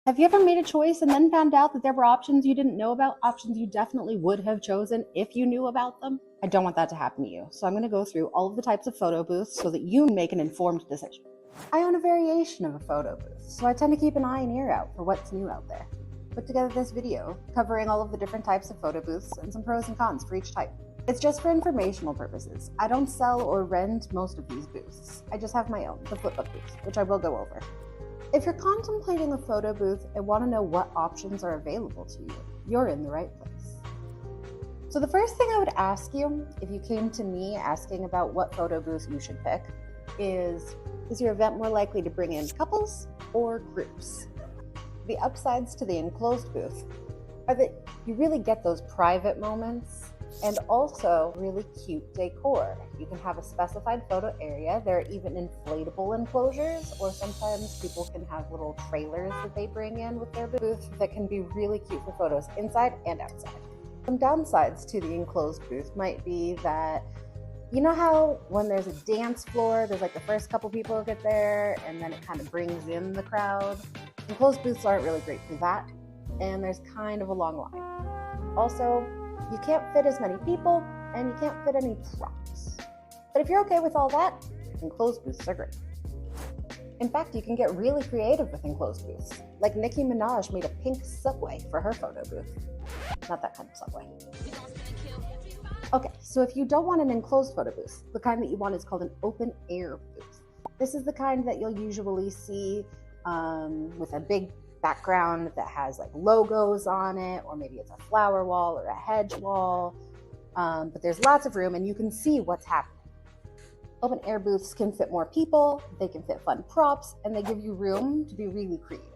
Have you ever made a choice and then found out that there were options you didn't know about, options you definitely would have chosen if you knew about them? I don't want that to happen to you, so I'm going to go through all of the types of photo booths so that you make an informed decision. I own a variation of a photo booth, so I tend to keep an eye and ear out for what's new out there. Put together this video covering all of the different types of photo booths and some pros and cons for each type. It's just for informational purposes. I don't sell or rent most of these booths. I just have my own, the Flipbook booth, which I will go over. If you're contemplating a photo booth and want to know what options are available to you, you're in the right place. So the first thing I would ask you, if you came to me asking about what photo booth you should pick, is your event more likely to bring in couples or groups? The upsides to the enclosed booth are that you really get those private moments and also really cute decor. You can have a specified photo area. There are even inflatable enclosures, or sometimes people can have little trailers that they bring in with their booth that can be really cute for photos inside and outside. Some downsides to the enclosed booth might be that, you know how when there's a dance floor, there's like the first couple people who get there and then it kind of brings in the crowd? Enclosed booths aren't really great for that, and there's kind of a long line. Also, you can't fit as many people, and you can't fit any props. But if you're okay with all that, enclosed booths are great. In fact, you can get really creative with enclosed booths. Like Nicki Minaj made a pink subway for her photo booth. Not that kind of subway. Okay, so if you don't want an enclosed photo booth, the kind that you want is called an open air booth. This is the kind that you'll usually see with a big background that has like logos on it, or maybe it's a flower wall or a hedge wall, but there's lots of room and you can see what's happening. Open air booths can fit more people, they can fit fun props, and they give you room to be really creative.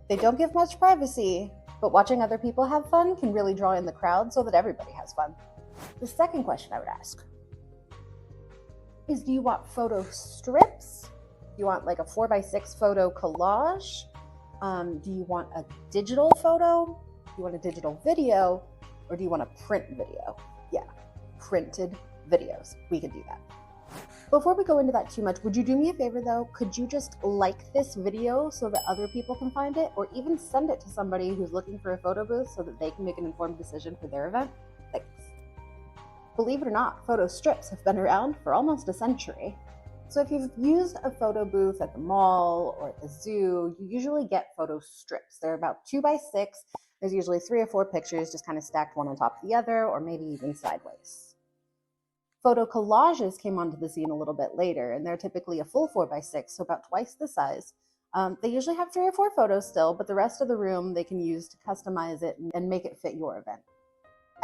They don't give much privacy, but watching other people have fun can really draw in the crowd so that everybody has fun. The second question I would ask is, do you want photo strips? Do you want like a 4x6 photo collage? Do you want a digital photo? Do you want a digital video? Or do you want a print video? Yeah, printed videos. We could do that. Before we go into that too much, would you do me a favor though? Could you just like this video so that other people can find it? Or even send it to somebody who's looking for a photo booth so that they can make an informed decision for their event? Thanks. Believe it or not, photo strips have been around for almost a century. So if you've used a photo booth at the mall or at the zoo, you usually get photo strips. They're about 2x6. There's usually 3 or 4 pictures just kind of stacked one on top of the other, or maybe even sideways. Photo collages came onto the scene a little bit later, and they're typically a full 4x6, so about twice the size. They usually have 3 or 4 photos still, but the rest of the room they can use to customize it and make it fit your event.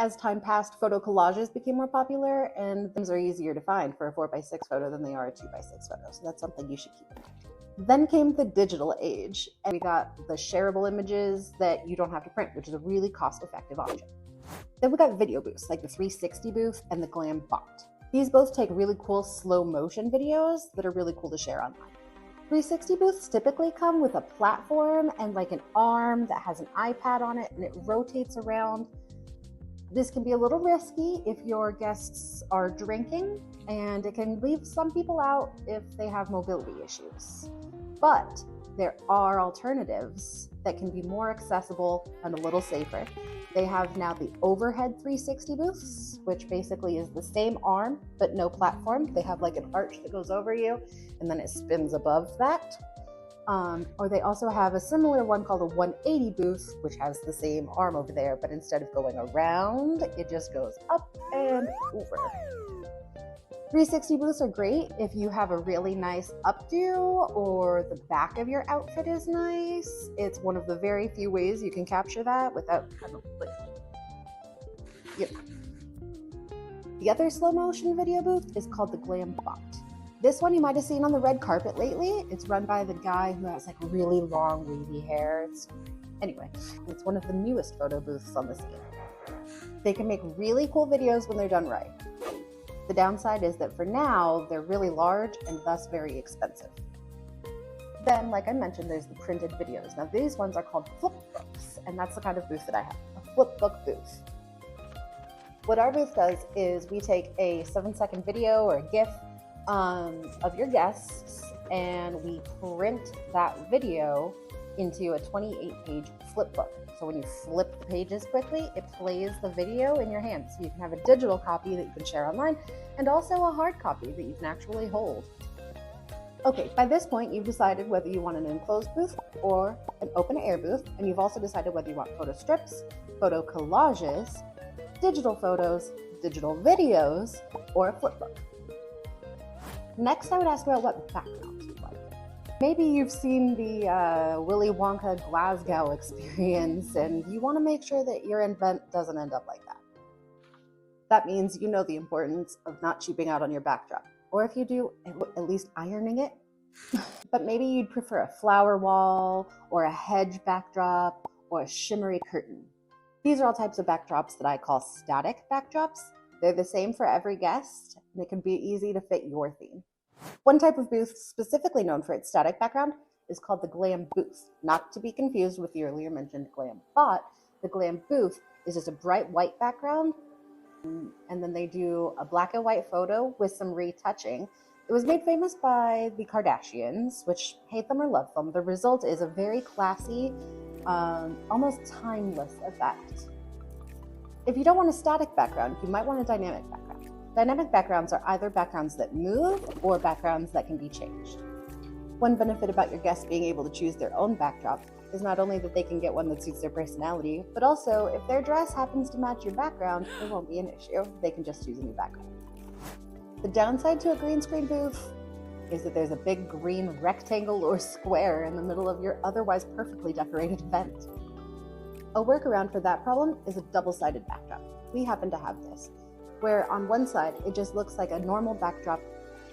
As time passed, photo collages became more popular, and things are easier to find for a 4x6 photo than they are a 2x6 photo, so that's something you should keep in mind. Then came the digital age, and we got the shareable images that you don't have to print, which is a really cost-effective option. Then we got video booths, like the 360 booth and the Glam Bot. These both take really cool slow-motion videos that are really cool to share online. 360 booths typically come with a platform and like an arm that has an iPad on it, and it rotates around. This can be a little risky if your guests are drinking, and it can leave some people out if they have mobility issues. But there are alternatives that can be more accessible and a little safer. They have now the overhead 360 booths, which basically is the same arm, but no platform. They have like an arch that goes over you, and then it spins above that. Or they also have a similar one called a 180 booth, which has the same arm over there, but instead of going around, it just goes up and over. 360 booths are great if you have a really nice updo or the back of your outfit is nice. It's one of the very few ways you can capture that without kind of like, yep. The other slow motion video booth is called the Glam Bot. This one you might have seen on the red carpet lately. It's run by the guy who has like really long wavy hair. Anyway, it's one of the newest photo booths on the scene. They can make really cool videos when they're done right. The downside is that for now, they're really large and thus very expensive. Then, like I mentioned, there's the printed videos. Now these ones are called flipbooks, and that's the kind of booth that I have, a flipbook booth. What our booth does is we take a 7-second video or a GIF of your guests, and we print that video into a 28-page flip book. So when you flip the pages quickly, it plays the video in your hand. So you can have a digital copy that you can share online and also a hard copy that you can actually hold. Okay, by this point, you've decided whether you want an enclosed booth or an open air booth, and you've also decided whether you want photo strips, photo collages, digital photos, digital videos, or a flip book. Next, I would ask about what backgrounds you like. Maybe you've seen the Willy Wonka Glasgow experience, and you want to make sure that your event doesn't end up like that. That means you know the importance of not cheaping out on your backdrop. Or if you do, at least ironing it. But maybe you'd prefer a flower wall, or a hedge backdrop, or a shimmery curtain. These are all types of backdrops that I call static backdrops. They're the same for every guest, and it can be easy to fit your theme. One type of booth specifically known for its static background is called the glam booth, not to be confused with the earlier mentioned glam bot. The glam booth is just a bright white background, and then they do a black and white photo with some retouching. It was made famous by the Kardashians, which hate them or love them. The result is a very classy, almost timeless effect. If you don't want a static background, you might want a dynamic background. Dynamic backgrounds are either backgrounds that move or backgrounds that can be changed. One benefit about your guests being able to choose their own backdrop is not only that they can get one that suits their personality, but also if their dress happens to match your background, it won't be an issue. They can just choose a new background. The downside to a green screen booth is that there's a big green rectangle or square in the middle of your otherwise perfectly decorated event. A workaround for that problem is a double-sided backdrop. We happen to have this, where on one side it just looks like a normal backdrop.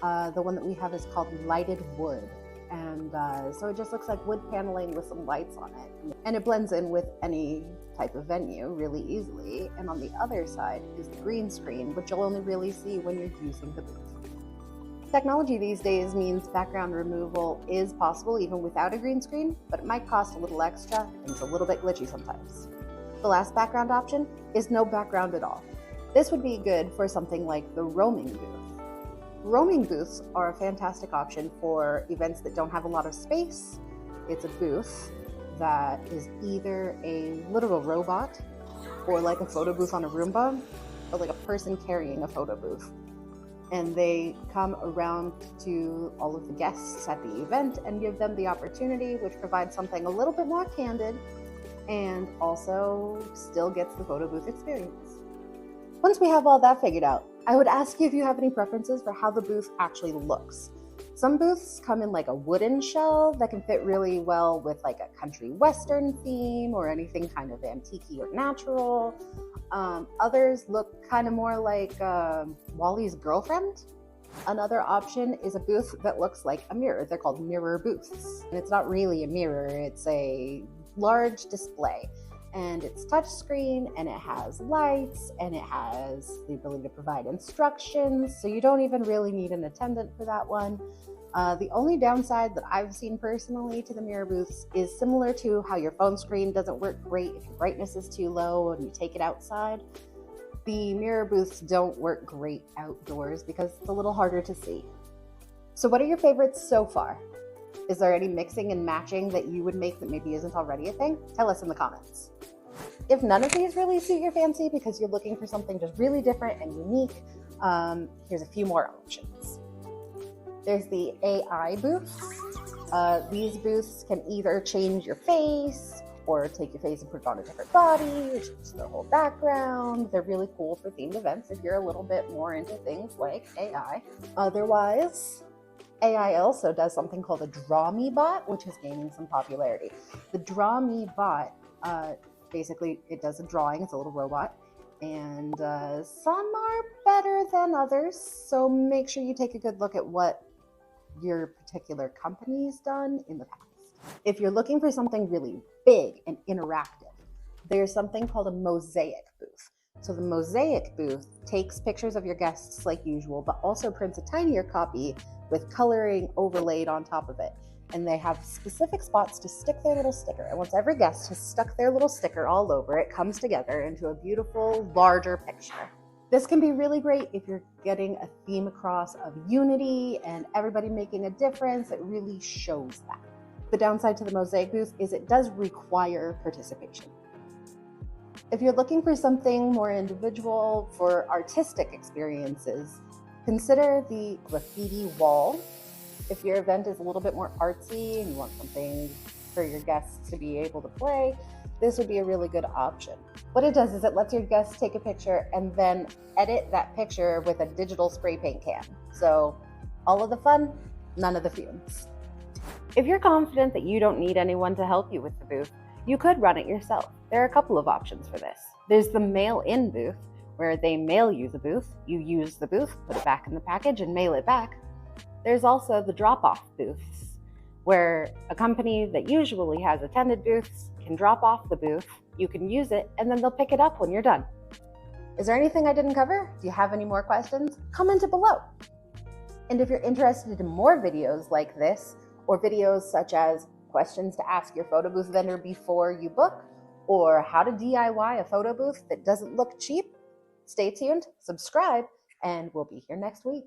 The one that we have is called lighted wood. And so it just looks like wood paneling with some lights on it. And it blends in with any type of venue really easily. And on the other side is the green screen, which you'll only really see when you're using the booth. Technology these days means background removal is possible even without a green screen, but it might cost a little extra and it's a little bit glitchy sometimes. The last background option is no background at all. This would be good for something like the roaming booth. Roaming booths are a fantastic option for events that don't have a lot of space. It's a booth that is either a literal robot, or like a photo booth on a Roomba, or like a person carrying a photo booth. And they come around to all of the guests at the event and give them the opportunity, which provides something a little bit more candid and also still gets the photo booth experience. Once we have all that figured out, I would ask you if you have any preferences for how the booth actually looks. Some booths come in like a wooden shell that can fit really well with like a country western theme or anything kind of antique or natural. Others look kind of more like Wally's girlfriend. Another option is a booth that looks like a mirror. They're called mirror booths. And it's not really a mirror, it's a large display. And it's touchscreen, and it has lights, and it has the ability to provide instructions, so you don't even really need an attendant for that one. The only downside that I've seen personally to the mirror booths is similar to how your phone screen doesn't work great if your brightness is too low and you take it outside. The mirror booths don't work great outdoors because it's a little harder to see. So what are your favorites so far? Is there any mixing and matching that you would make that maybe isn't already a thing? Tell us in the comments. If none of these really suit your fancy because you're looking for something just really different and unique, here's a few more options. There's the AI booths. These booths can either change your face or take your face and put it on a different body, or change the whole background. They're really cool for themed events if you're a little bit more into things like AI. Otherwise, AI also does something called a Draw Me bot, which is gaining some popularity. The Draw Me bot, basically, it does a drawing. It's a little robot, and some are better than others. So make sure you take a good look at what your particular company's done in the past. If you're looking for something really big and interactive, there's something called a mosaic booth. So the mosaic booth takes pictures of your guests like usual, but also prints a tinier copy with coloring overlaid on top of it. And they have specific spots to stick their little sticker. And once every guest has stuck their little sticker all over, it comes together into a beautiful, larger picture. This can be really great if you're getting a theme across of unity and everybody making a difference. It really shows that. The downside to the Mosaic booth is it does require participation. If you're looking for something more individual for artistic experiences, consider the graffiti wall. If your event is a little bit more artsy and you want something for your guests to be able to play, this would be a really good option. What it does is it lets your guests take a picture and then edit that picture with a digital spray paint can. So all of the fun, none of the fumes. If you're confident that you don't need anyone to help you with the booth, you could run it yourself. There are a couple of options for this. There's the mail-in booth, where they mail you the booth, you use the booth, put it back in the package, and mail it back. There's also the drop-off booths, where a company that usually has attended booths can drop off the booth, you can use it, and then they'll pick it up when you're done. Is there anything I didn't cover? Do you have any more questions? Comment it below. And if you're interested in more videos like this, or videos such as questions to ask your photo booth vendor before you book, or how to DIY a photo booth that doesn't look cheap, stay tuned, subscribe, and we'll be here next week.